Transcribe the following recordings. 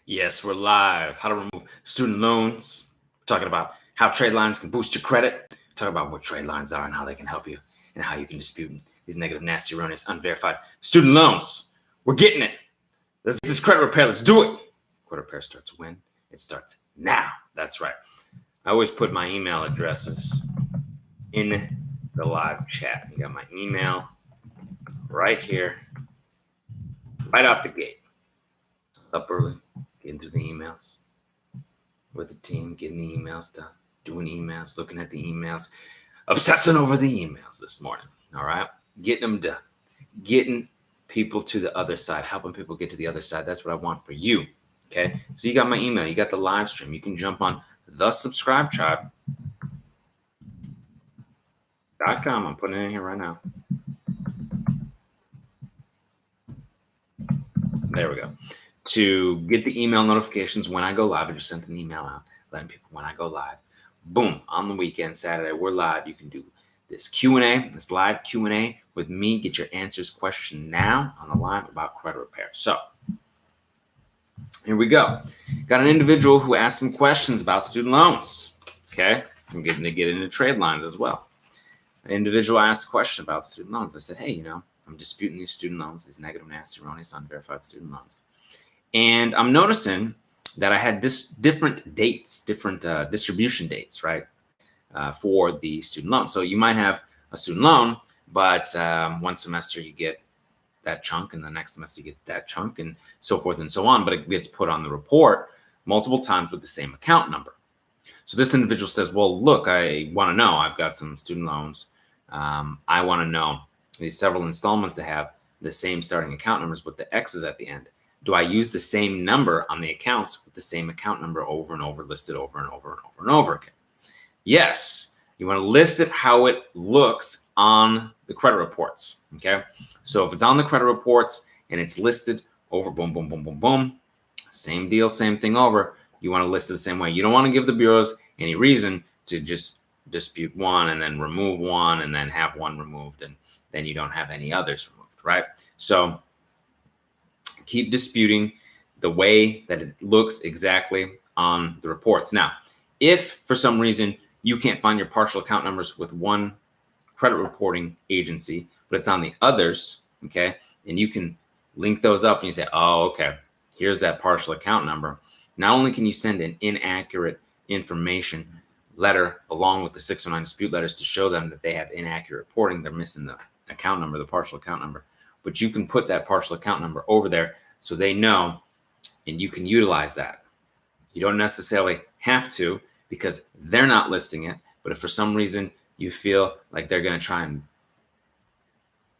Yes, we're live. How to remove student loans. We're talking about how Tradelines can boost your credit. Talk about what Tradelines are and how they can help you and how you can dispute these negative, nasty, erroneous, unverified student loans. We're getting it. Let's get this credit repair. Let's do it. Credit repair starts when? It starts now. That's right. I always put my email addresses in the live chat. You got my email right here, right out the gate. Up early, getting through the emails with the team, getting the emails done, doing emails, looking at the emails, obsessing over the emails this morning. All right, getting them done, getting people to the other side, helping people get to the other side. That's what I want for you. Okay, so you got my email, you got the live stream. You can jump on thesubscribetribe.com. I'm putting it in here right now. There we go. To get the email notifications when I go live, I just sent an email out letting people when I go live. Boom, on the weekend, Saturday, we're live. You can do this Q&A, this live Q&A with me. Get your answers question now on the live about credit repair. So here we go. Got an individual who asked some questions about student loans. Okay, I'm getting to get into Tradelines as well. An individual asked a question about student loans. I said, hey, I'm disputing these student loans, these negative, nasty, erroneous, unverified student loans. And I'm noticing that I had different dates, different distribution dates, right, for the student loan. So you might have a student loan, but one semester you get that chunk, and the next semester you get that chunk, and so forth and so on. But it gets put on the report multiple times with the same account number. So this individual says, well, look, I want to know. I've got some student loans. I want to know these several installments that have the same starting account numbers with the X's at the end. Do I use the same number on the accounts with the same account number over and over, listed over and over and over and over again? Yes, you want to list it how it looks on the credit reports, okay? So if it's on the credit reports and it's listed over, boom, boom, boom, boom, boom, same deal, same thing over, you want to list it the same way. You don't want to give the bureaus any reason to just dispute one and then remove one and then have one removed, and then you don't have any others removed, right? So keep disputing the way that it looks exactly on the reports. Now, if for some reason you can't find your partial account numbers with one credit reporting agency, but it's on the others, okay, and you can link those up and you say, oh, okay, here's that partial account number. Not only can you send an inaccurate information letter along with the 609 dispute letters to show them that they have inaccurate reporting, they're missing the account number, the partial account number, but you can put that partial account number over there so they know, and you can utilize that. You don't necessarily have to because they're not listing it, but if for some reason you feel like they're going to try and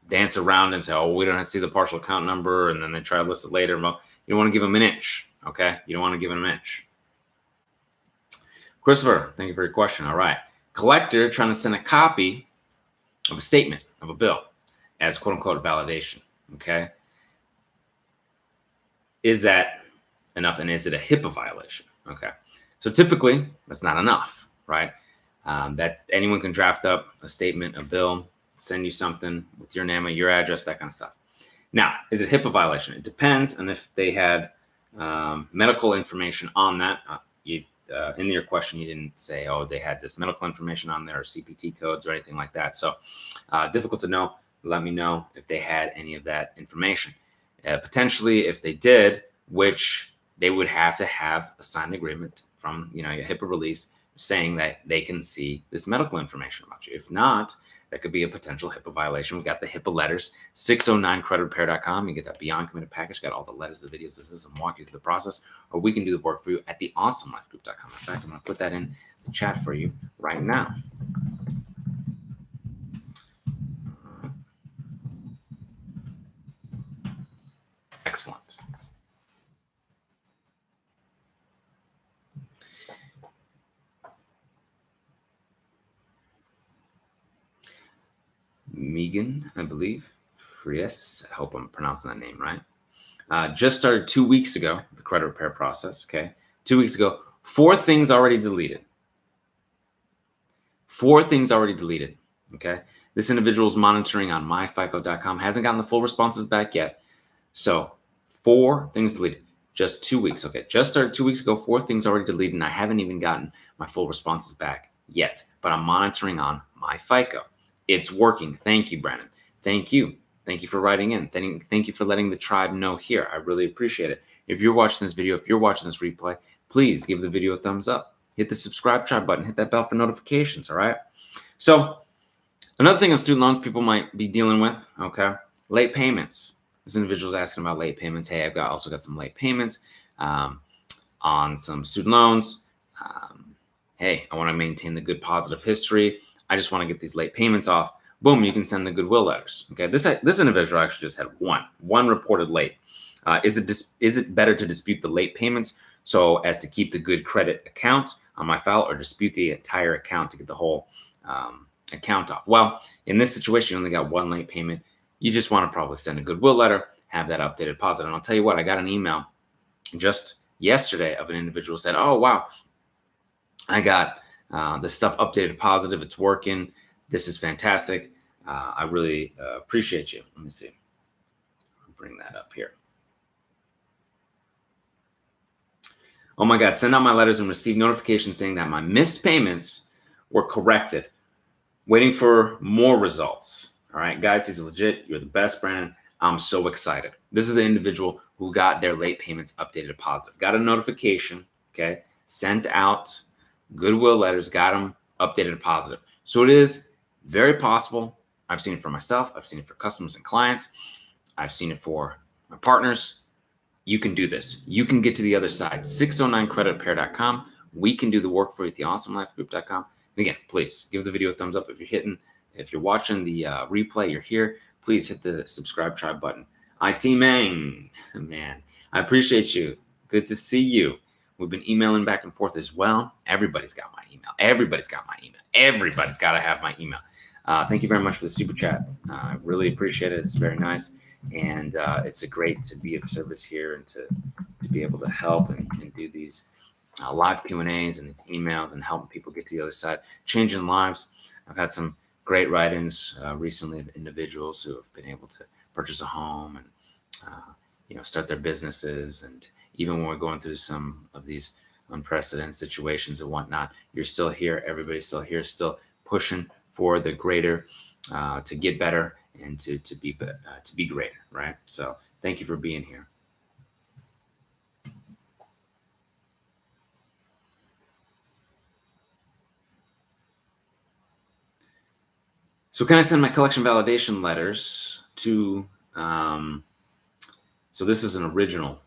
dance around and say, oh, we don't see the partial account number, and then they try to list it later, well, you don't want to give them an inch, okay? You don't want to give them an inch. Christopher, thank you for your question. All right. Collector trying to send a copy of a statement of a bill as quote-unquote validation, okay? Is that enough, and is it a HIPAA violation? Okay, so typically that's not enough, right? That anyone can draft up a statement, a bill, send you something with your name, your address, that kind of stuff. Now, is it HIPAA violation? It depends on if they had medical information on that. In your question, you didn't say, oh, they had this medical information on there or CPT codes or anything like that. So difficult to know. Let me know if they had any of that information. Potentially, if they did, which they would have to have a signed agreement from, your HIPAA release saying that they can see this medical information about you. If not, that could be a potential HIPAA violation. We've got the HIPAA letters, 609creditrepair.com. You get that Beyond Committed package, got all the letters, the videos, the system, walk you through the process, or we can do the work for you at theawesomelifegroup.com. In fact, I'm going to put that in the chat for you right now. Excellent. Megan, I believe. Yes, I hope I'm pronouncing that name right. Just started 2 weeks ago, the credit repair process, okay? 2 weeks ago, 4 things already deleted. 4 things already deleted, okay? This individual's monitoring on myfico.com, hasn't gotten the full responses back yet. So 4 things deleted. Just 2 weeks. Okay, just started 2 weeks ago. 4 things already deleted, and I haven't even gotten my full responses back yet. But I'm monitoring on my FICO. It's working. Thank you, Brandon. Thank you. Thank you for writing in. Thank you for letting the tribe know here. I really appreciate it. If you're watching this video, if you're watching this replay, please give the video a thumbs up. Hit the subscribe tribe button. Hit that bell for notifications, all right? So another thing on student loans people might be dealing with, okay, late payments. This individual's asking about late payments. Hey, I've also got some late payments on some student loans. Hey, I want to maintain the good positive history. I just want to get these late payments off. Boom, you can send the goodwill letters. Okay, this individual actually just had one reported late. Is it better to dispute the late payments so as to keep the good credit account on my file, or dispute the entire account to get the whole account off? Well, in this situation, you only got one late payment. You just want to probably send a goodwill letter, have that updated positive. And I'll tell you what, I got an email just yesterday of an individual who said, oh, wow, I got the stuff updated positive. It's working. This is fantastic. I really appreciate you. Let me see. I'll bring that up here. Oh my God, send out my letters and receive notifications saying that my missed payments were corrected. Waiting for more results. All right, guys, he's legit. You're the best, Brandon. I'm so excited. This is the individual who got their late payments updated positive. Got a notification, okay? Sent out goodwill letters, got them updated positive. So it is very possible. I've seen it for myself. I've seen it for customers and clients. I've seen it for my partners. You can do this. You can get to the other side. 609creditrepair.com. We can do the work for you at theawesomelifegroup.com. And again, please give the video a thumbs up. If you're watching the replay, you're here, please hit the subscribe tribe button. IT Mang, man, I appreciate you. Good to see you. We've been emailing back and forth as well. Everybody's got my email. Everybody's got my email. Everybody's got to have my email. Thank you very much for the super chat. I really appreciate it. It's very nice. And it's a great to be of service here and to be able to help and do these live Q&As and these emails and helping people get to the other side, changing lives. I've had some great write-ins recently of individuals who have been able to purchase a home and start their businesses. And even when we're going through some of these unprecedented situations and whatnot, you're still here. Everybody's still here, still pushing for the greater, to get better and to be greater, right? So thank you for being here. So can I send my collection validation letters to, so this is an original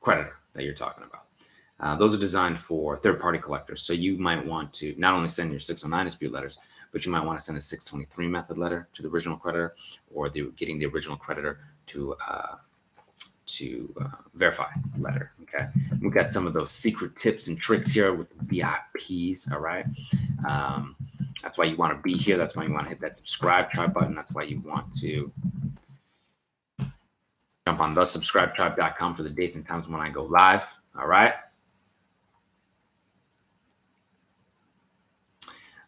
creditor that you're talking about. Those are designed for third-party collectors. So you might want to not only send your 609 dispute letters, but you might want to send a 623 method letter to the original creditor, or getting the original creditor to verify letter. Okay, we've got some of those secret tips and tricks here with VIPs. All right. That's why you want to be here. That's why you want to hit that subscribe tribe button. That's why you want to jump on thesubscribetribe.com for the dates and times when I go live. All right.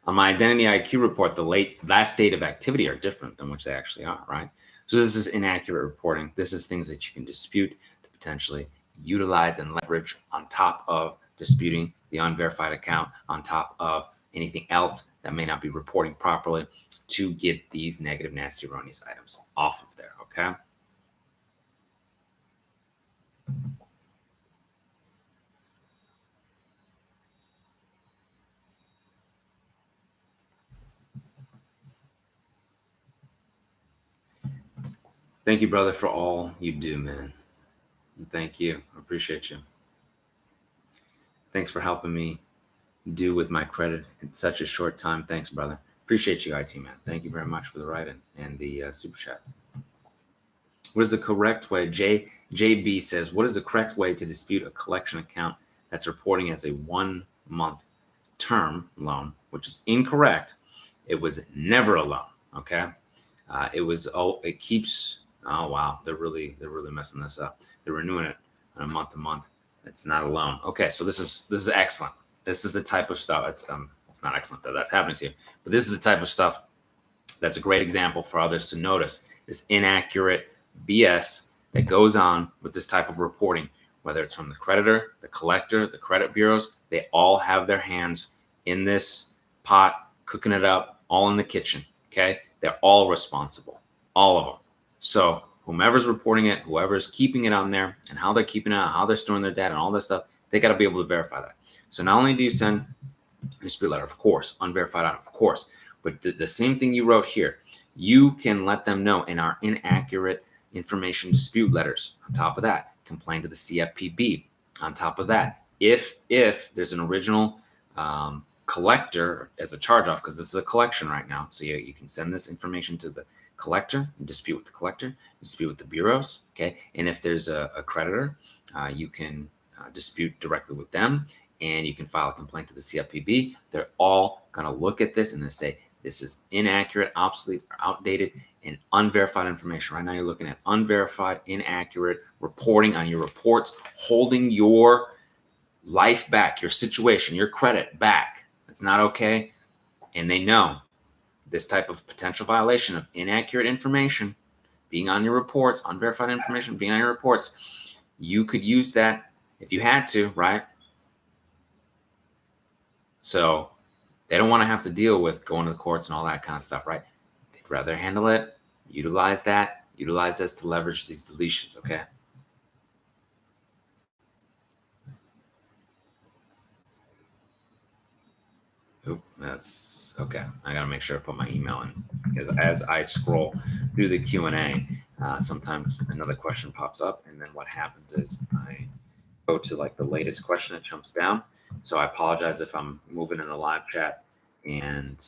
On my identity IQ report, the last date of activity are different than which they actually are, right? So this is inaccurate reporting. This is things that you can dispute to potentially utilize and leverage on top of disputing the unverified account, on top of anything else that may not be reporting properly, to get these negative, nasty, erroneous items off of there, okay? Thank you, brother, for all you do, man. Thank you. I appreciate you. Thanks for helping me do with my credit in such a short time. Thanks, brother. Appreciate you, IT man. Thank you very much for the write-in and the super chat. What is the correct way? JB says, what is the correct way to dispute a collection account that's reporting as a 1-month term loan, which is incorrect? It was never a loan. Okay. It keeps, oh wow, they're really messing this up. They're renewing it on a month to month. It's not a loan. Okay, so this is excellent. This is the type of stuff. It's not excellent that that's happening to you, but this is the type of stuff that's a great example for others to notice. This inaccurate BS that goes on with this type of reporting, whether it's from the creditor, the collector, the credit bureaus, they all have their hands in this pot, cooking it up, all in the kitchen, okay? They're all responsible, all of them. So whomever's reporting it, whoever's keeping it on there, and how they're keeping it on, how they're storing their data and all this stuff, they got to be able to verify that. So not only do you send a dispute letter, of course, unverified item, of course, but the same thing you wrote here, you can let them know in our inaccurate information dispute letters. On top of that, complain to the CFPB. On top of that, if there's an original collector as a charge-off, because this is a collection right now, so you can send this information to the collector, dispute with the collector, dispute with the bureaus, okay? And if there's a creditor, you can dispute directly with them, and you can file a complaint to the CFPB. They're all going to look at this and they say, this is inaccurate, obsolete, or outdated, and unverified information. Right now you're looking at unverified, inaccurate reporting on your reports, holding your life back, your situation, your credit back. That's not okay. And they know this type of potential violation of inaccurate information being on your reports, unverified information being on your reports, you could use that if you had to, right? So they don't want to have to deal with going to the courts and all that kind of stuff, right? They'd rather handle it, utilize this to leverage these deletions, okay? Oop, that's okay. I gotta make sure I put my email in, because as I scroll through the Q&A, sometimes another question pops up, and then what happens is I go to like the latest question that jumps down. So I apologize if I'm moving in the live chat and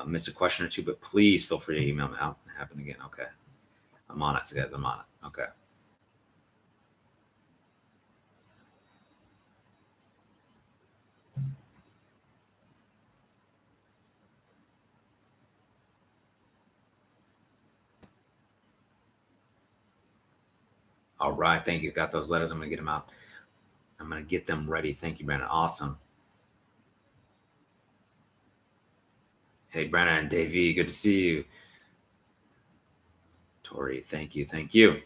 miss a question or two, but please feel free to email me out. Happen again. Okay. I'm on it, guys. I'm on it. Okay. All right. Thank you. Got those letters. I'm going to get them out. I'm going to get them ready. Thank you, Brandon. Awesome. Hey, Brandon and Davey. Good to see you. Tori, thank you. Thank you.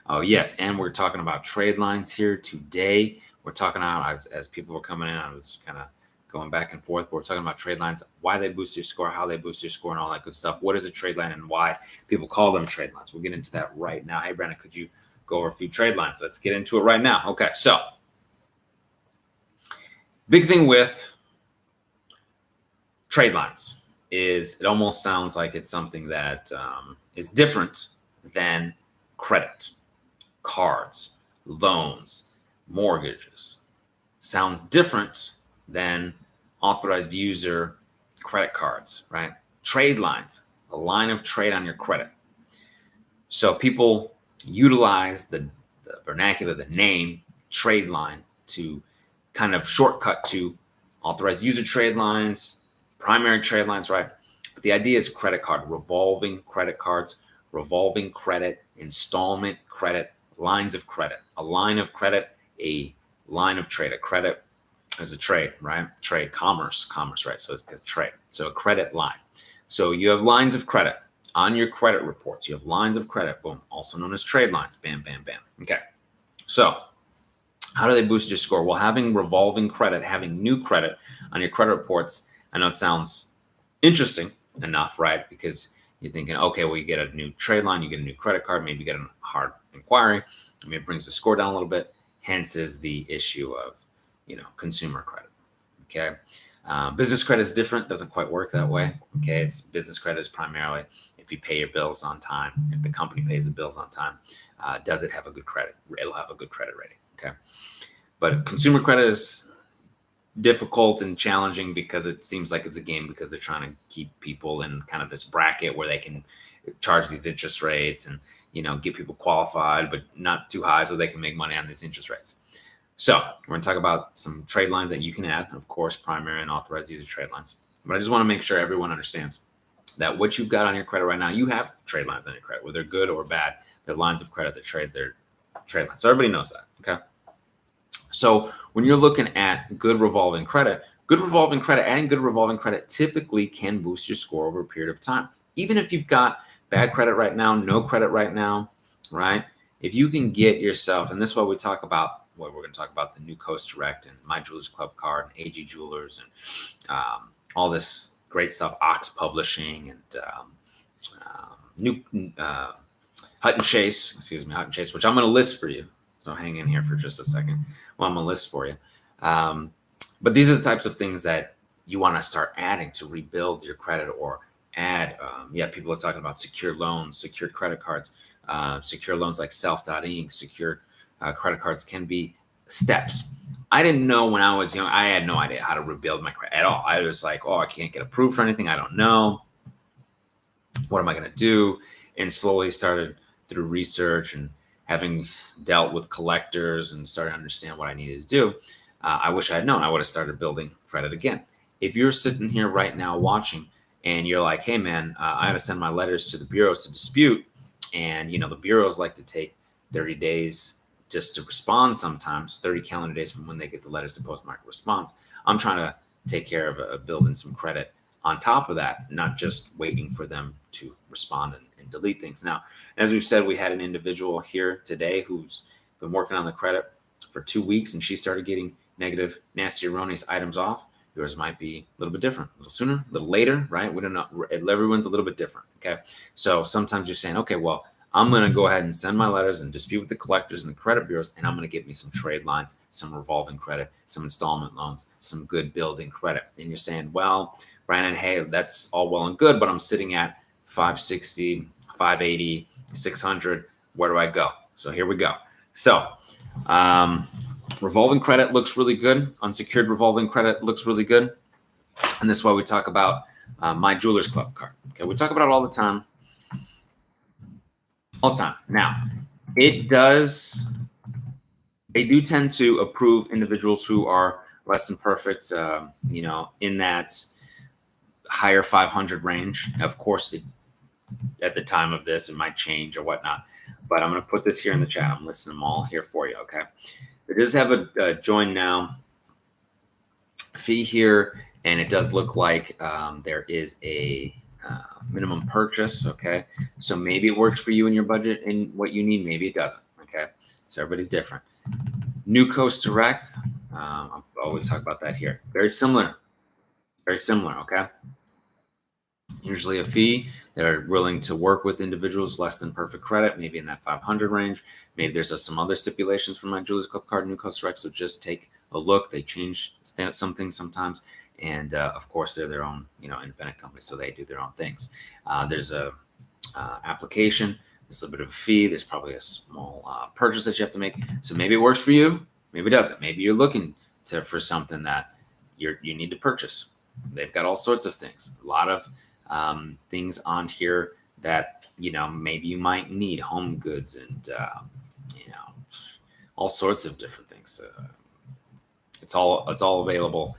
Oh, yes. And we're talking about trade lines here today. We're talking about, as people were coming in, I was kind of going back and forth, but we're talking about trade lines, why they boost your score, how they boost your score, and all that good stuff. What is a trade line and why people call them trade lines? We'll get into that right now. Hey, Brandon, could you go over a few trade lines? Let's get into it right now. Okay, so big thing with trade lines is it almost sounds like it's something that is different than credit, cards, loans, mortgages. Sounds different than authorized user credit cards, right? Trade lines, a line of trade on your credit. So people utilize the vernacular, the name trade line to kind of shortcut to authorized user trade lines, primary trade lines, right? But the idea is credit card, revolving credit cards, revolving credit, installment credit, lines of credit, a line of credit, a line of trade, a credit is a trade, right? Trade, commerce, right? So it's trade. So a credit line. So you have lines of credit on your credit reports. You have lines of credit, boom, also known as trade lines. Bam, bam, bam. Okay. So how do they boost your score? Well, having revolving credit, having new credit on your credit reports, I know it sounds interesting enough, right? Because you're thinking, okay, well, you get a new trade line, you get a new credit card, maybe you get a hard inquiry. I mean, it brings the score down a little bit. Hence is the issue of, consumer credit. Okay. Business credit is different. Doesn't quite work that way. Okay. It's business credit is primarily if you pay your bills on time, if the company pays the bills on time, does it have a good credit? It'll have a good credit rating. Okay. But consumer credit is difficult and challenging because it seems like it's a game because they're trying to keep people in kind of this bracket where they can charge these interest rates and, get people qualified, but not too high so they can make money on these interest rates. So we're going to talk about some trade lines that you can add, of course, primary and authorized user trade lines. But I just want to make sure everyone understands that what you've got on your credit right now, you have trade lines on your credit, whether they're good or bad. They're lines of credit that trade their trade lines. So everybody knows that, okay? So when you're looking at good revolving credit, adding good revolving credit typically can boost your score over a period of time. Even if you've got bad credit right now, no credit right now, right? If you can get yourself, and this is what we talk about, what we're going to talk about, the new Coast Direct and My Jewelers Club card and AG Jewelers and all this great stuff, Ox Publishing and new Hutton Chase, Hutton Chase, which I'm going to list for you. So hang in here for just a second. Well, I'm going to list for you. But these are the types of things that you want to start adding to rebuild your credit or add. People are talking about secure loans, secured credit cards, secure loans like self.ing, secured credit cards can be steps. I didn't know when I was young. I had no idea how to rebuild my credit at all. I was like, oh, I can't get approved for anything. I don't know. What am I going to do? And slowly started through research and having dealt with collectors and started to understand what I needed to do. I wish I had known. I would have started building credit again. If you're sitting here right now watching and you're like, hey, man, I got to send my letters to the bureaus to dispute. And, the bureaus like to take 30 days just to respond sometimes, 30 calendar days from when they get the letters to post-market response. I'm trying to take care of building some credit on top of that, not just waiting for them to respond and delete things. Now, as we've said, we had an individual here today who's been working on the credit for 2 weeks, and she started getting negative, nasty, erroneous items off. Yours might be a little bit different, a little sooner, a little later, right? We don't know. Everyone's a little bit different, okay? So sometimes you're saying, okay, well, I'm going to go ahead and send my letters and dispute with the collectors and the credit bureaus, and I'm going to get me some trade lines, some revolving credit, some installment loans, some good building credit. And you're saying, well, Brandon, hey, that's all well and good, but I'm sitting at 560, 580, 600. Where do I go? So here we go. So revolving credit looks really good. Unsecured revolving credit looks really good. And this is why we talk about My Jewelers Club card. Okay, we talk about it all the time. All the time. Now, they do tend to approve individuals who are less than perfect, in that higher 500 range. Of course, at the time of this, it might change or whatnot. But I'm going to put this here in the chat. I'm listing them all here for you, okay? It does have a join now fee here, and it does look like there is a minimum purchase, okay? So maybe it works for you in your budget and what you need. Maybe it doesn't, okay? So everybody's different. New Coast Direct, I'll always talk about that here. Very similar, okay? Usually a fee. They're willing to work with individuals less than perfect credit, maybe in that 500 range. Maybe there's some other stipulations for My Jewelers Club card, New Coast Direct, so just take a look. They change some things sometimes. And of course, they're their own, independent company, so they do their own things. There's a application. There's a little bit of a fee. There's probably a small purchase that you have to make. So maybe it works for you. Maybe it doesn't. Maybe you're looking for something that you need to purchase. They've got all sorts of things. A lot of things on here that maybe you might need, home goods and all sorts of different things. It's all available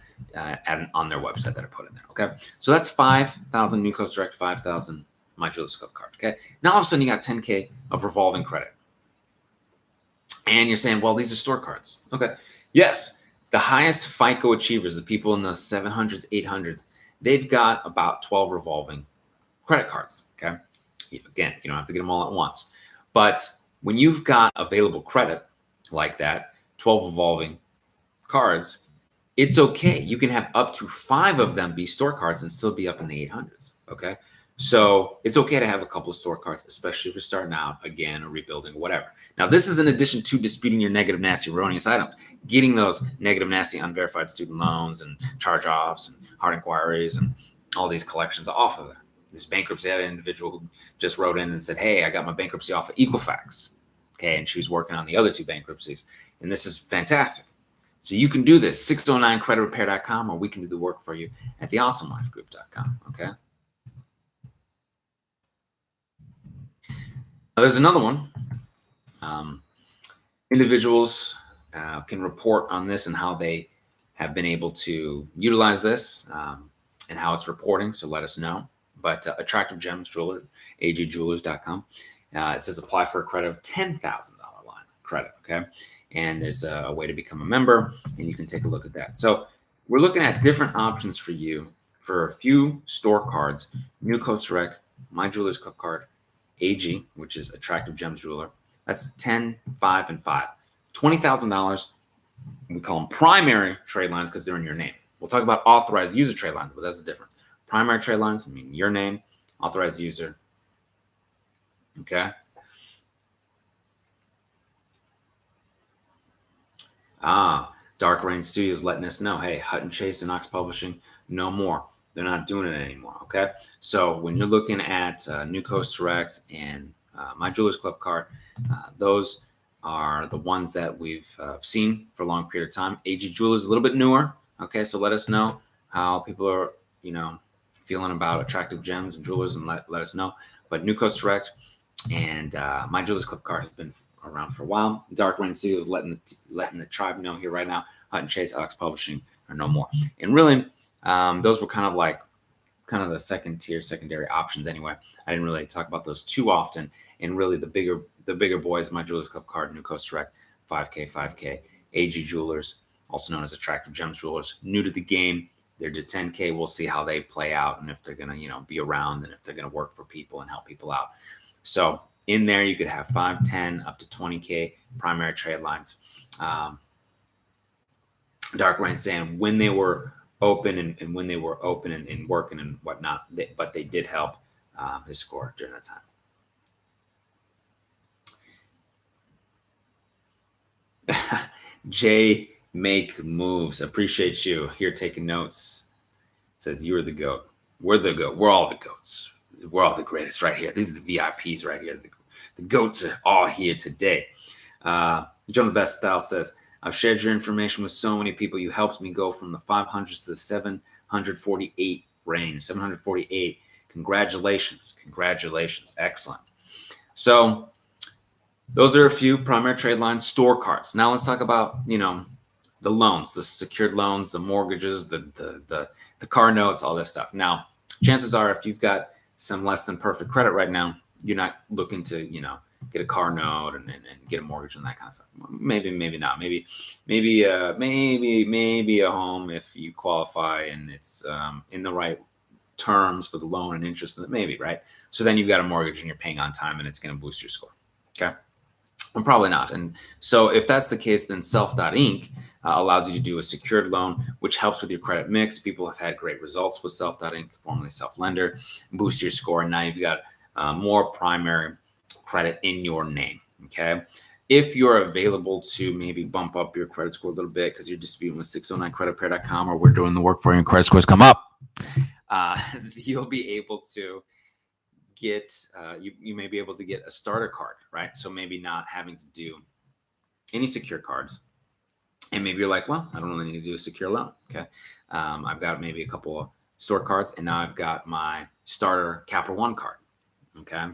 on their website that I put in there. Okay, so that's 5,000 New Coast Direct, 5,000 My Jewelers Club card. Okay, now all of a sudden you got 10K of revolving credit, and you're saying, well, these are store cards. Okay, yes, the highest FICO achievers, the people in the 700s, 800s, they've got about 12 revolving credit cards. Okay, again, you don't have to get them all at once, but when you've got available credit like that, 12 revolving cards, it's okay. You can have up to 5 of them be store cards and still be up in the 800s. Okay, so it's okay to have a couple of store cards, especially if you're starting out again or rebuilding or whatever. Now, this is in addition to disputing your negative, nasty, erroneous items, getting those negative, nasty, unverified student loans and charge-offs and hard inquiries and all these collections off of that. This bankruptcy, I had an individual who just wrote in and said, hey, I got my bankruptcy off of Equifax. Okay, and she was working on the other 2 bankruptcies. And this is fantastic. So you can do this, 609creditrepair.com, or we can do the work for you at theawesomelifegroup.com, okay? Now, there's another one. Individuals can report on this and how they have been able to utilize this and how it's reporting, so let us know. But Attractive Gems Jeweler, agjewelers.com. It says apply for a credit of $10,000 line of credit, okay? And there's a way to become a member, and you can take a look at that. So we're looking at different options for you for a few store cards: New Coast Direct, My Jewelers Club card, AG, which is Attractive Gems Jeweler, That's 10, 5, and 5. $20,000. We call them primary trade lines because they're in your name. We'll talk about authorized user trade lines, but that's the difference. Primary trade lines, I mean your name, authorized user. Okay. Dark Rain Studios letting us know, hey, Hutton Chase and Ox Publishing, no more. They're not doing it anymore. Okay. So when you're looking at New Coast Direct and My Jewelers Club card, those are the ones that we've seen for a long period of time. AG Jewelers is a little bit newer. Okay. So let us know how people are, feeling about attractive gems and jewelers, and let us know. But New Coast Direct and My Jewelers Club card has been around for a while. Dark Rain Studios letting the tribe know here right now. Hutton Chase, Ox Publishing are no more. And really, those were kind of the secondary options anyway. I didn't really talk about those too often. And really, the bigger boys, My Jewelers Club card, New Coast Direct, 5K, AG Jewelers, also known as Attractive Gems Jewelers, new to the game. They're to 10K. We'll see how they play out and if they're gonna, be around and if they're gonna work for people and help people out. So in there, you could have 5, 10, up to 20K primary trade lines. Dark Rain saying when they were open and when they were open and working and whatnot, but they did help his score during that time. Jay Make Moves. Appreciate you here taking notes. Says you are the GOAT. We're the GOAT. We're all the GOATs. We're all the greatest right here. These are the VIPs right here. The GOATs are all here today. Jonah Best Style says, I've shared your information with so many people. You helped me go from the 500s to the 748 range. 748. Congratulations. Excellent. So those are a few primary trade lines, store cards. Now let's talk about, the loans, the secured loans, the mortgages, the car notes, all this stuff. Now, chances are if you've got some less than perfect credit right now, you're not looking to, get a car note and get a mortgage and that kind of stuff. Maybe not. Maybe a home if you qualify and it's in the right terms for the loan and interest. Maybe, right? So then you've got a mortgage and you're paying on time and it's going to boost your score. Okay. Well, probably not. And so if that's the case, then Self.Inc. Allows you to do a secured loan, which helps with your credit mix. People have had great results with Self.Inc., formerly Self-Lender, boost your score. And now you've got more primary credit in your name. Okay. If you're available to maybe bump up your credit score a little bit because you're disputing with 609creditrepair.com or we're doing the work for you and credit scores come up, you'll be able to get, you may be able to get a starter card, right? So maybe not having to do any secure cards. And maybe you're like, well, I don't really need to do a secure loan. Okay. I've got maybe a couple of store cards and now I've got my starter Capital One card. Okay.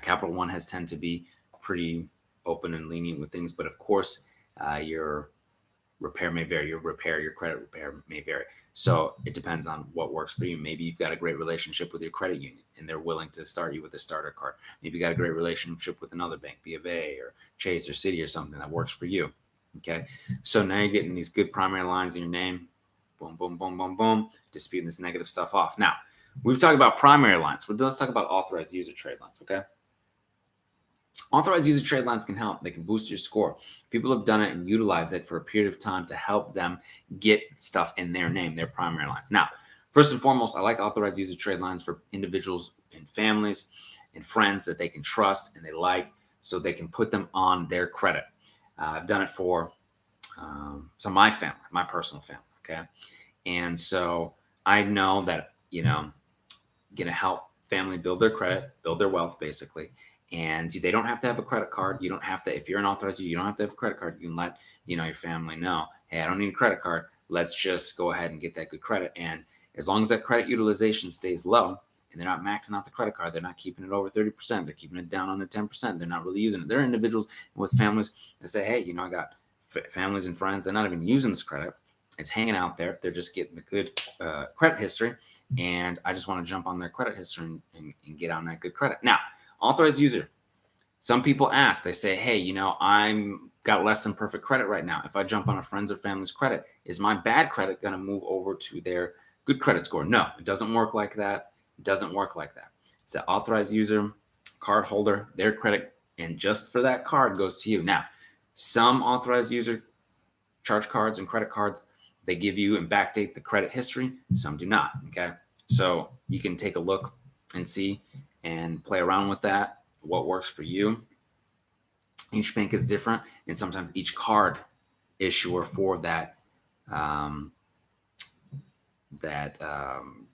Capital One has tend to be pretty open and lenient with things, but of course, your repair may vary. Your credit repair may vary. So it depends on what works for you. Maybe you've got a great relationship with your credit union and they're willing to start you with a starter card. Maybe you got a great relationship with another bank, B of A or Chase or Citi or something that works for you. Okay. So now you're getting these good primary lines in your name. Boom, boom, boom, boom, boom. Disputing this negative stuff off. Now, we've talked about primary lines. But let's talk about authorized user trade lines, okay? Authorized user trade lines can help. They can boost your score. People have done it and utilized it for a period of time to help them get stuff in their name, their primary lines. Now, first and foremost, I like authorized user trade lines for individuals and families and friends that they can trust and they like so they can put them on their credit. I've done it for my family, my personal family, okay? And so I know that, going to help family build their credit, build their wealth, basically. And they don't have to have a credit card. You don't have to, if you're an authorized user, you don't have to have a credit card. You can let, your family know, hey, I don't need a credit card. Let's just go ahead and get that good credit. And as long as that credit utilization stays low and they're not maxing out the credit card, they're not keeping it over 30%. They're keeping it down under 10%. They're not really using it. There are individuals with families that say, hey, I got families and friends. They're not even using this credit. It's hanging out there. They're just getting the good credit history. And I just want to jump on their credit history and get on that good credit. Now, authorized user. Some people ask, they say, hey, I'm got less than perfect credit right now. If I jump on a friend's or family's credit, is my bad credit going to move over to their good credit score? No, it doesn't work like that. It's the authorized user, card holder, their credit and just for that card goes to you. Now, some authorized user charge cards and credit cards, they give you and backdate the credit history. Some do not. Okay. So you can take a look and see and play around with that, what works for you. Each bank is different, and sometimes each card issuer for that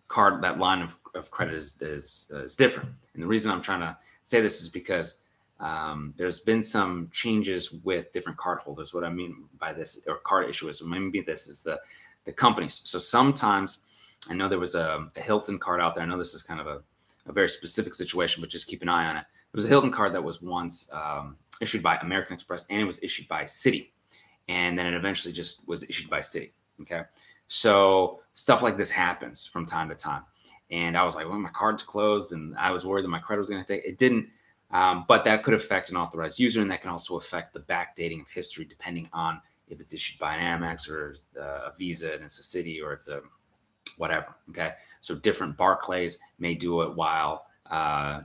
card, that line of credit is different. And the reason I'm trying to say this is because there's been some changes with different card holders. What I mean by this, or card issuers, maybe this is the companies. So sometimes, I know there was a Hilton card out there. I know this is kind of a very specific situation, but just keep an eye on it. There was a Hilton card that was once issued by American Express, and it was issued by Citi. And then it eventually just was issued by Citi. Okay. So stuff like this happens from time to time. And I was like, well, my card's closed, and I was worried that my credit was going to take. It didn't. But that could affect an authorized user, and that can also affect the backdating of history, depending on if it's issued by an Amex or a Visa and it's a Citi, or it's a whatever. Okay. So different Barclays may do it while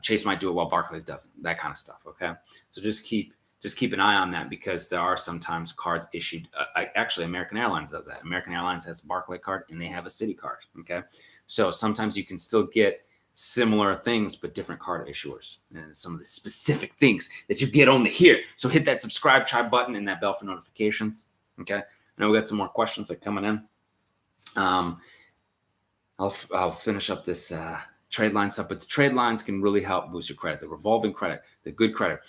Chase might do it while Barclays doesn't, that kind of stuff. Okay. So just keep an eye on that, because there are sometimes cards issued. Actually, American Airlines does that. American Airlines has a Barclay card and they have a Citi card. Okay. So sometimes you can still get similar things, but different card issuers, and some of the specific things that you get only here. So hit that subscribe, try button and that bell for notifications. Okay. I know we got some more questions that are coming in. I'll finish up this Tradeline stuff, but the Tradelines can really help boost your credit. The revolving credit, the good credit,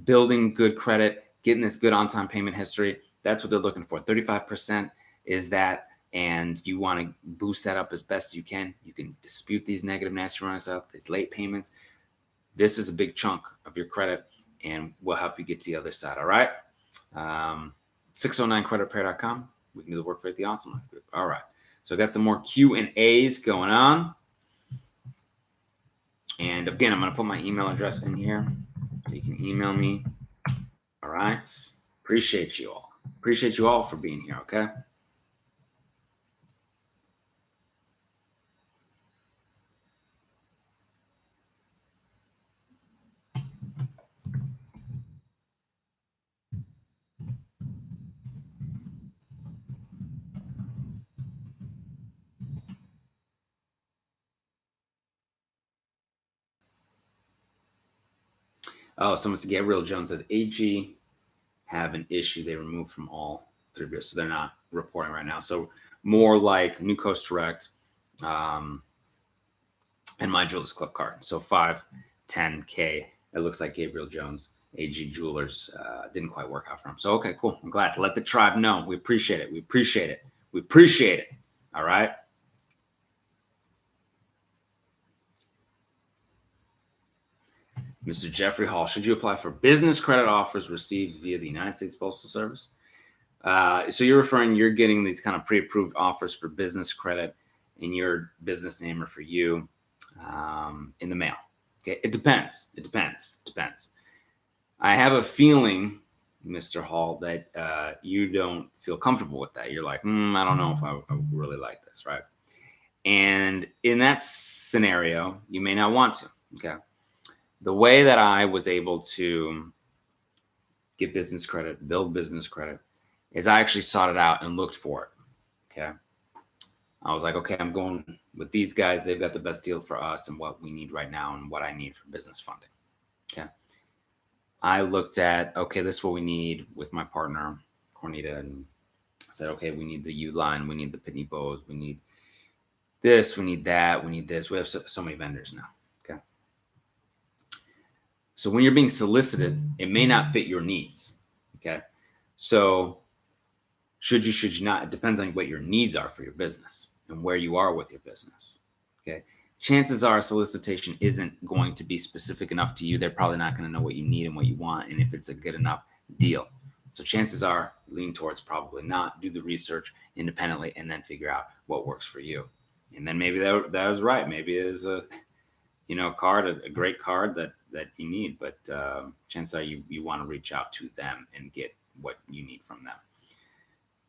building good credit, getting this good on-time payment history. That's what they're looking for. 35% is that, and you want to boost that up as best you can. You can dispute these negative nasty runoffs, these late payments. This is a big chunk of your credit, and we'll help you get to the other side. All right. 609creditrepair.com. We can do the work for you at the Awesome Life Group. All right. So I got some more Q&As going on. And again, I'm going to put my email address in here so you can email me. All right. Appreciate you all. Appreciate you all for being here. Okay. Oh, someone said Gabriel Jones said AG have an issue they removed from all 3 bureaus, so they're not reporting right now. So more like New Coast Direct and My Jewelers Club card. So 510K. It looks like Gabriel Jones, AG Jewelers, didn't quite work out for him. So okay, cool. I'm glad to let the tribe know. We appreciate it. We appreciate it. We appreciate it. All right. Mr. Jeffrey Hall, should you apply for business credit offers received via the United States Postal Service? So you're getting these kind of pre-approved offers for business credit in your business name or for you in the mail. Okay, it depends. I have a feeling, Mr. Hall, that you don't feel comfortable with that. You're like, I don't know if I really like this, right? And in that scenario, you may not want to. Okay. The way that I was able to get business credit, build business credit, is I actually sought it out and looked for it. Okay. I was like, okay, I'm going with these guys. They've got the best deal for us and what we need right now and what I need for business funding. Okay. I looked at, okay, this is what we need with my partner, Cornita, and I said, okay, we need the U-line. We need the Pitney Bowes. We need this. We need that. We need this. We have so many vendors now. Okay. So when you're being solicited, it may not fit your needs. Okay. So should you not? It depends on what your needs are for your business and where you are with your business. Okay. Chances are a solicitation isn't going to be specific enough to you. They're probably not going to know what you need and what you want, and if it's a good enough deal. So chances are lean towards probably not. Do the research independently and then figure out what works for you. And then maybe that was right. Maybe it is a card, a great card that you need, but chances are you want to reach out to them and get what you need from them.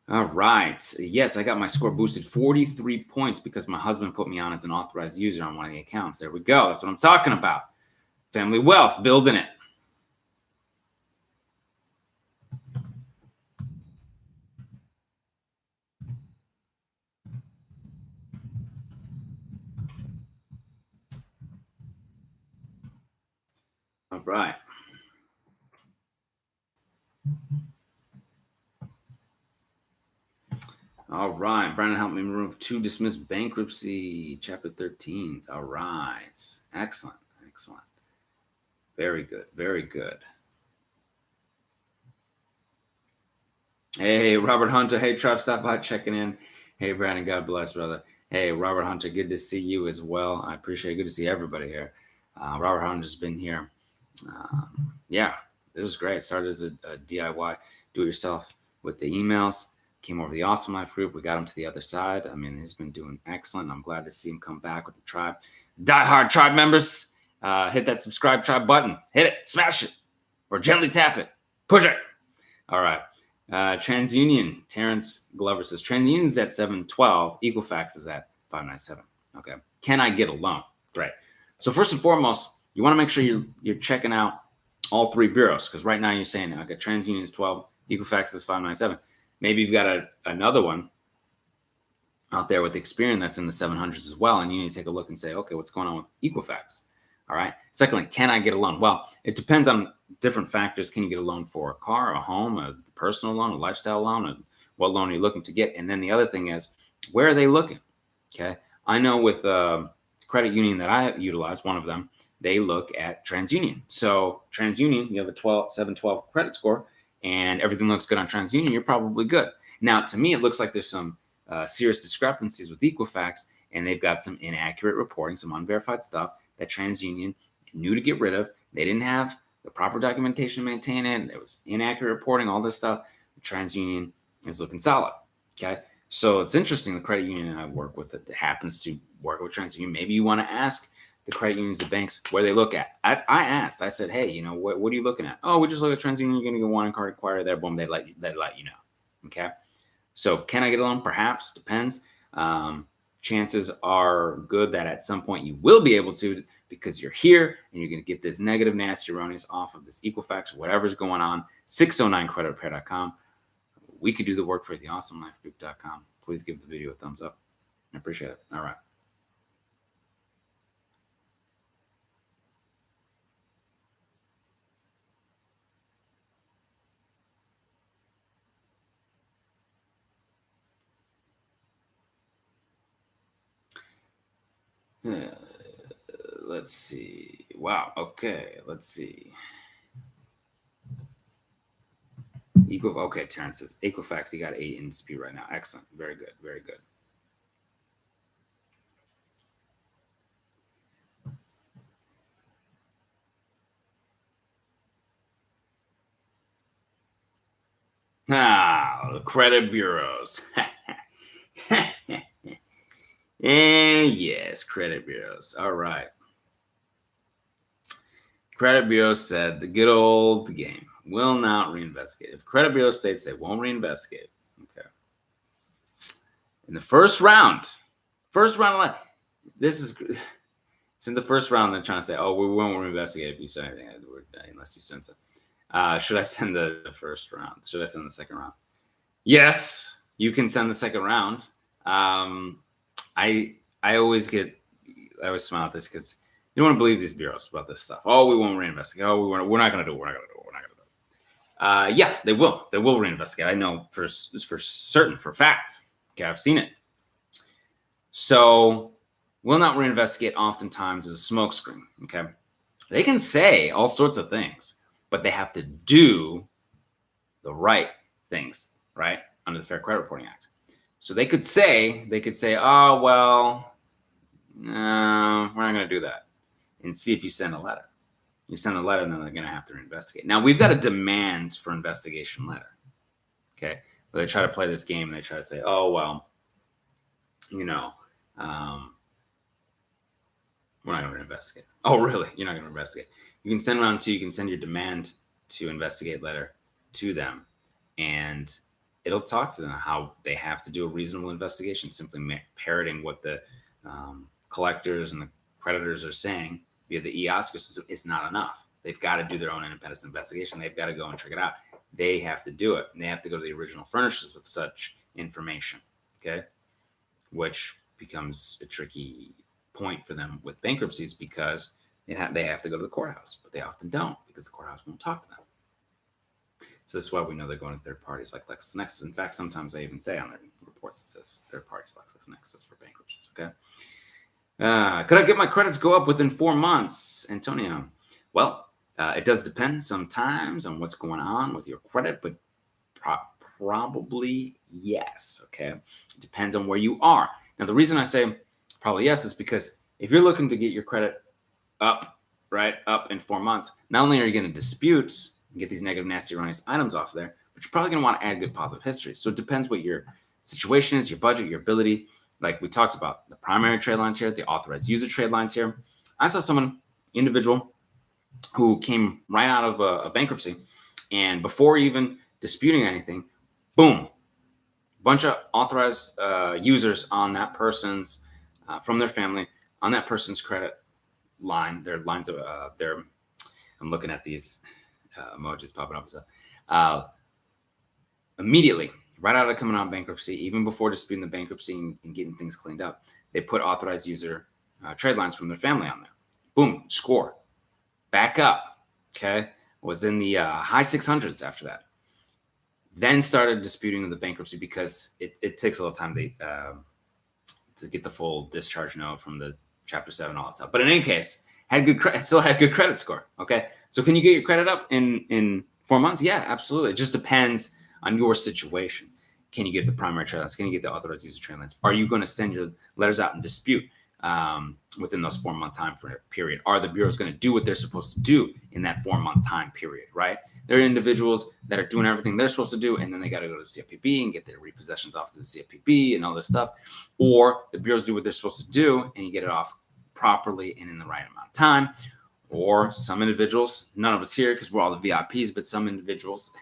All right. Yes, I got my score boosted 43 points because my husband put me on as an authorized user on one of the accounts. There we go. That's what I'm talking about. Family wealth, building it. right. All right. Brandon helped me remove 2 dismissed bankruptcy chapter 13s. All right. Excellent. Excellent. Very good. Very good. Hey, Robert Hunter. Hey, Trev, stop by checking in. Hey, Brandon. God bless, brother. Hey, Robert Hunter. Good to see you as well. I appreciate it. Good to see everybody here. Robert Hunter's been here. Yeah, this is great. Started as a DIY, do it yourself with the emails. Came over the Awesome Life group. We got him to the other side. I mean, he's been doing excellent. I'm glad to see him come back with the tribe. Die hard tribe members, hit that subscribe tribe button. Hit it, smash it, or gently tap it. Push it. All right. TransUnion, Terrence Glover says, TransUnion is at 712. Equifax is at 597. Okay. Can I get a loan? Great. So first and foremost, you want to make sure you're checking out all 3 bureaus, because right now you're saying, okay, TransUnion is 12, Equifax is 597. Maybe you've got another one out there with Experian that's in the 700s as well, and you need to take a look and say, okay, what's going on with Equifax? All right. Secondly, can I get a loan? Well, it depends on different factors. Can you get a loan for a car, a home, a personal loan, a lifestyle loan? What loan are you looking to get? And then the other thing is, where are they looking? Okay. I know with credit union that I utilize, one of them, they look at TransUnion. So TransUnion, you have a 712 credit score, and everything looks good on TransUnion, you're probably good. Now, to me, it looks like there's some serious discrepancies with Equifax, and they've got some inaccurate reporting, some unverified stuff that TransUnion knew to get rid of. They didn't have the proper documentation to maintain it. There was inaccurate reporting, all this stuff. TransUnion is looking solid. Okay. So it's interesting. The credit union I work with that happens to work with TransUnion. Maybe you want to ask the credit unions, the banks, where they look at. I asked. I said, hey, you know, what are you looking at? Oh, we just look at TransUnion. You're going to get one card acquired there. Boom. They let you know. Okay. So can I get a loan? Perhaps. Depends. Chances are good that at some point you will be able to, because you're here and you're going to get this negative, nasty, erroneous off of this Equifax, whatever's going on. 609creditrepair.com. We could do the work for you, theawesomelifegroup.com. Please give the video a thumbs up. I appreciate it. All right. Let's see. Wow. Okay. Let's see. Okay, Terrence says Equifax, you got 8 in dispute right now. Excellent. Very good. Very good. The credit bureaus. And yes, credit bureaus. All right. Credit bureau said the good old game will not reinvestigate. If credit bureau states they won't reinvestigate, okay. In the first round of this is it's in the first round. They're trying to say, oh, we won't reinvestigate if you say anything unless you send it. Should I send the first round? Should I send the second round? Yes, you can send the second round. I always smile at this because you don't want to believe these bureaus about this stuff. Oh, we won't reinvestigate. Oh, we're not going to do it. We're not going to do it. We're not going to do it. Yeah, they will. They will reinvestigate. I know for certain, for fact. Okay, I've seen it. So, will not reinvestigate oftentimes is a smokescreen. Okay, they can say all sorts of things, but they have to do the right things, right, under the Fair Credit Reporting Act. So they could say, oh, well, no, we're not going to do that. And see if you send a letter. You send a letter, and then they're going to have to investigate. Now, we've got a demand for investigation letter. Okay. But they try to play this game, and they try to say, oh, well, you know, we're not going to investigate. Oh, really? You're not going to investigate. You can send around you can send your demand to investigate letter to them, and it'll talk to them how they have to do a reasonable investigation, simply parroting what the collectors and the creditors are saying via the e-Oscar system is not enough. They've got to do their own independent investigation. They've got to go and check it out. They have to do it. And they have to go to the original furnishers of such information, okay? Which becomes a tricky point for them with bankruptcies because they have to go to the courthouse, but they often don't because the courthouse won't talk to them. So this is why we know they're going to third parties like LexisNexis. In fact, sometimes they even say on their reports it says third parties LexisNexis for bankruptcies. Okay. Could I get my credit to go up within 4 months, Antonio? Well, it does depend sometimes on what's going on with your credit, but probably yes. Okay. It depends on where you are. Now, the reason I say probably yes is because if you're looking to get your credit up, right, up in 4 months, not only are you going to dispute and get these negative, nasty, erroneous items off of there, but you're probably going to want to add good positive history. So it depends what your situation is, your budget, your ability. Like we talked about the primary trade lines here, the authorized user trade lines here. I saw someone, individual, who came right out of a bankruptcy, and before even disputing anything, boom, bunch of authorized users on that person's, from their family, on that person's credit line, their lines of their. I'm looking at these emojis popping up. So, immediately, right out of coming out of bankruptcy, even before disputing the bankruptcy and getting things cleaned up, they put authorized user trade lines from their family on there. Boom, score. Back up. Okay. Was in the high 600s after that. Then started disputing the bankruptcy because it takes a little time to get the full discharge note from the Chapter 7, all that stuff. But in any case, still had good credit score. Okay. So can you get your credit up in 4 months? Yeah, absolutely. It just depends on your situation. Can you get the primary trade lines? Can you get the authorized user trade lines? Are you going to send your letters out and dispute within those 4 month time period? Are the bureaus going to do what they're supposed to do in that 4 month time period, right? There are individuals that are doing everything they're supposed to do, and then they got to go to the CFPB and get their repossessions off to the CFPB and all this stuff. Or the bureaus do what they're supposed to do, and you get it off properly and in the right amount of time. Or some individuals, none of us here because we're all the VIPs, but some individuals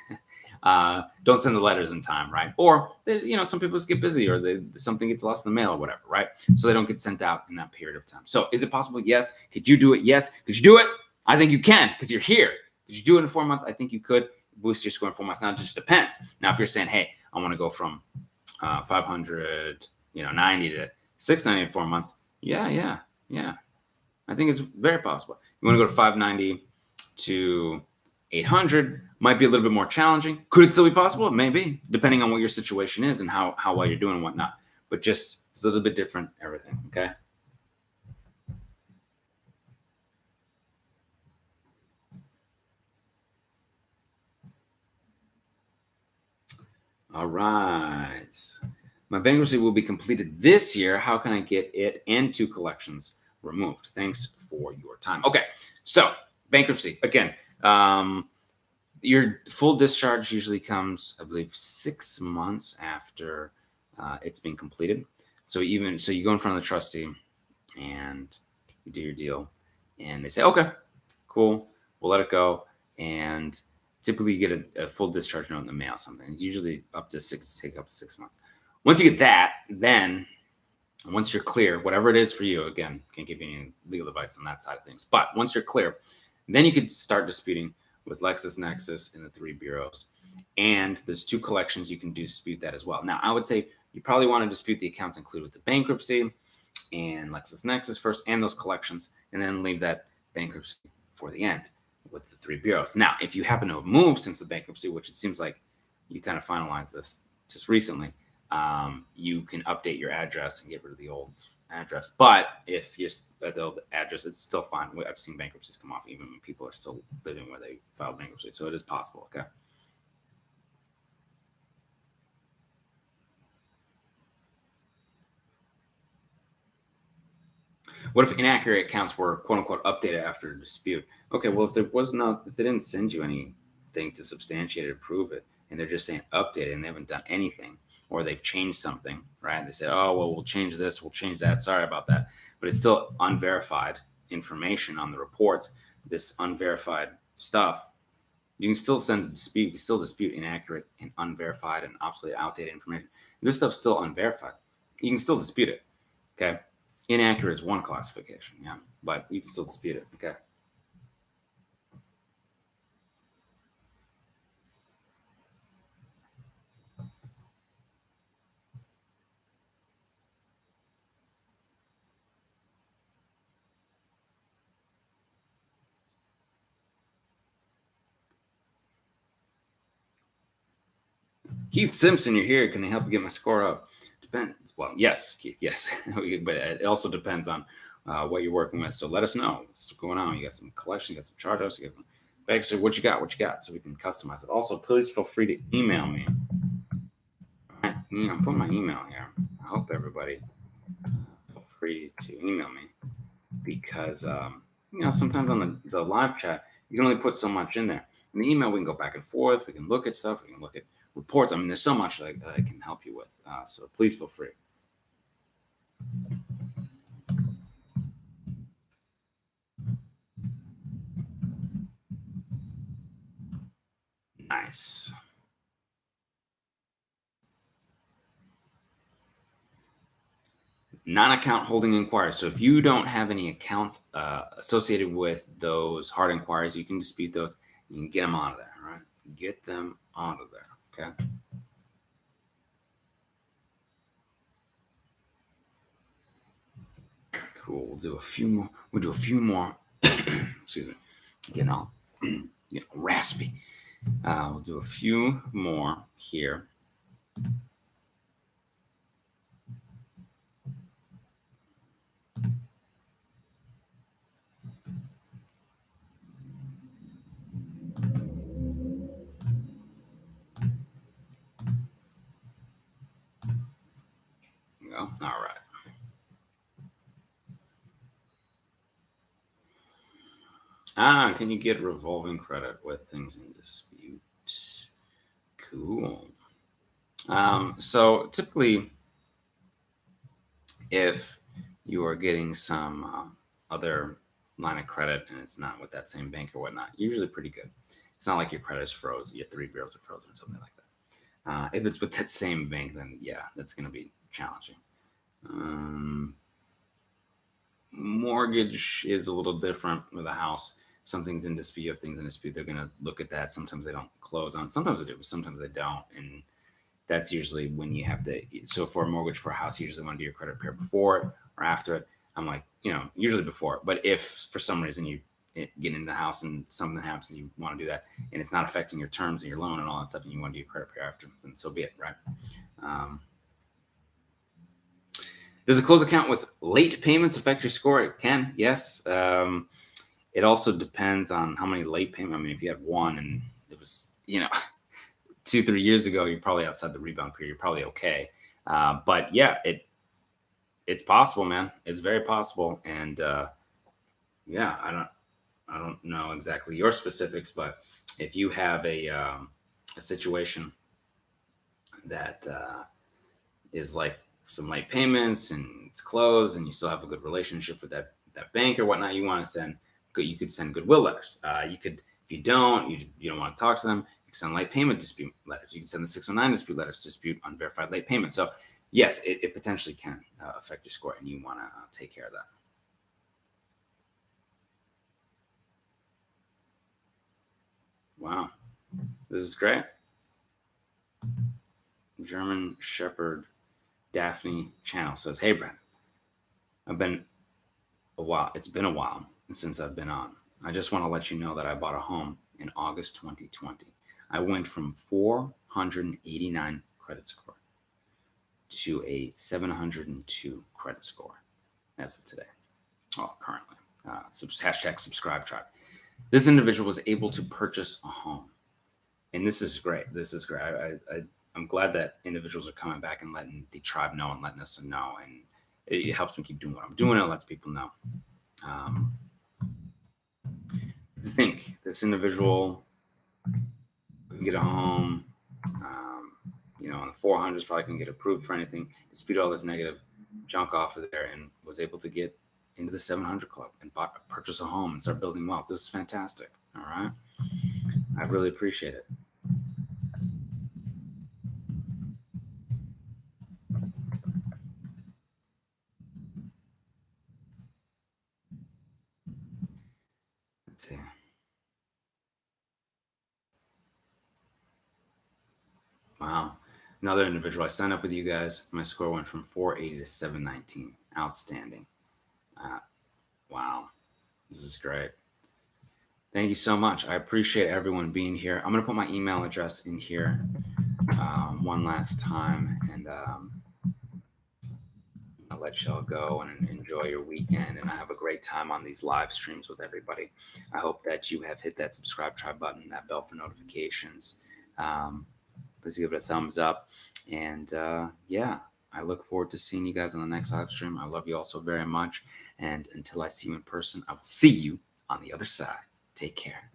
don't send the letters in time, right? Or some people just get busy, or something gets lost in the mail or whatever, right? So they don't get sent out in that period of time. So is it possible? Yes. Could you do it? Yes. Could you do it? I think you can because you're here. Could you do it in 4 months? I think you could boost your score in 4 months. Now it just depends. Now if you're saying, hey, I want to go from 590 to 690 in 4 months, yeah. I think it's very possible. You want to go to 590 to 800, might be a little bit more challenging. Could it still be possible? Maybe, depending on what your situation is and how well you're doing and whatnot. But just it's a little bit different, everything, okay? All right. My bankruptcy will be completed this year. How can I get it and 2 collections removed? Thanks for your time. Okay, so bankruptcy. Again, your full discharge usually comes, I believe, 6 months after it's been completed. So you go in front of the trustee and you do your deal, and they say, okay, cool, we'll let it go. And typically you get a full discharge note in the mail. Something it's usually take up to 6 months. Once you get that, then once you're clear, whatever it is for you, again, can't give you any legal advice on that side of things. But once you're clear, then you could start disputing with LexisNexis and the 3 bureaus. And there's 2 collections you can dispute that as well. Now, I would say you probably want to dispute the accounts included with the bankruptcy and LexisNexis first and those collections, and then leave that bankruptcy for the end with the 3 bureaus. Now, if you happen to have moved since the bankruptcy, which it seems like you kind of finalized this just recently, you can update your address and get rid of the old address. But if you're at the old address, it's still fine. I've seen bankruptcies come off even when people are still living where they filed bankruptcy. So it is possible. Okay. What if inaccurate accounts were quote unquote updated after a dispute? Okay, well, if they didn't send you anything to substantiate or prove it, and they're just saying updated and they haven't done anything, or they've changed something, right? They said, oh, well, we'll change this, we'll change that. Sorry about that. But it's still unverified information on the reports, this unverified stuff. You can still send a dispute, you can still dispute inaccurate and unverified and obsolete, outdated information. This stuff's still unverified. You can still dispute it. Okay. Inaccurate is one classification, yeah, but you can still dispute it. Okay. Keith Simpson, you're here. Can I help you get my score up? Depends. Well, yes, Keith, yes. But it also depends on what you're working with. So let us know what's going on. You got some collection, you got some charge-offs, you got some bags. So what you got? What you got? So we can customize it. Also, please feel free to email me. All right, I'm putting my email here. I hope everybody feel free to email me because sometimes on the live chat you can only put so much in there. In the email we can go back and forth. We can look at stuff. We can look at reports. I mean, there's so much that I can help you with. So please feel free. Nice. Non-account holding inquiries. So if you don't have any accounts associated with those hard inquiries, you can dispute those. You can get them out of there. All right, get them out of there. Okay. Cool. We'll do a few more. Excuse me. Getting all raspy. We'll do a few more here. All right. Can you get revolving credit with things in dispute? Cool. So typically, if you are getting some other line of credit and it's not with that same bank or whatnot, you're usually pretty good. It's not like your credit is frozen, your 3 bureaus are frozen or something like that. If it's with that same bank, then yeah, that's going to be challenging. Mortgage is a little different with a house. Something's in dispute, you have things in dispute, they're going to look at that. Sometimes they don't close on. Sometimes they do, sometimes they don't. And that's usually when you have to. So for a mortgage for a house, you usually want to do your credit repair before it or after it. I'm like, usually before it. But if for some reason you get into the house and something happens and you want to do that and it's not affecting your terms and your loan and all that stuff and you want to do your credit repair after, then so be it, right? Does a closed account with late payments affect your score? It can, yes. It also depends on how many late payments. I mean, if you had one and it was, 2-3 years ago, you're probably outside the rebound period. You're probably okay. But yeah, it's possible, man. It's very possible. And yeah, I don't know exactly your specifics, but if you have a situation that is like some late payments and it's closed and you still have a good relationship with that bank or whatnot, you want to send you could send goodwill letters. You could, if you don't want to talk to them, you can send late payment dispute letters. You can send the 609 dispute letters to dispute unverified late payment. So yes, it potentially can affect your score, and you want to take care of that. Wow, this is great. German Shepherd Daphne Channel says, "Hey Brent, it's been a while since I've been on. I just want to let you know that I bought a home in August 2020. I went from 489 credit score to a 702 credit score as of today. Oh, currently. Hashtag subscribe tribe. This individual was able to purchase a home. And this is great. I'm glad that individuals are coming back and letting the tribe know and letting us know. And it helps me keep doing what I'm doing. It lets people know. Think this individual can get a home, on the 400s, probably can get approved for anything, dispute all this negative junk off of there, and was able to get into the 700 club and purchase a home and start building wealth. This is fantastic. All right. I really appreciate it. Let's see. Wow. Another individual. I signed up with you guys. My score went from 480 to 719. Outstanding. Wow. This is great. Thank you so much. I appreciate everyone being here. I'm going to put my email address in here. one last time, and I'll let y'all go and enjoy your weekend. And I have a great time on these live streams with everybody. I hope that you have hit that subscribe, try button, that bell for notifications. Please give it a thumbs up. And yeah, I look forward to seeing you guys on the next live stream. I love you all so very much. And until I see you in person, I will see you on the other side. Take care.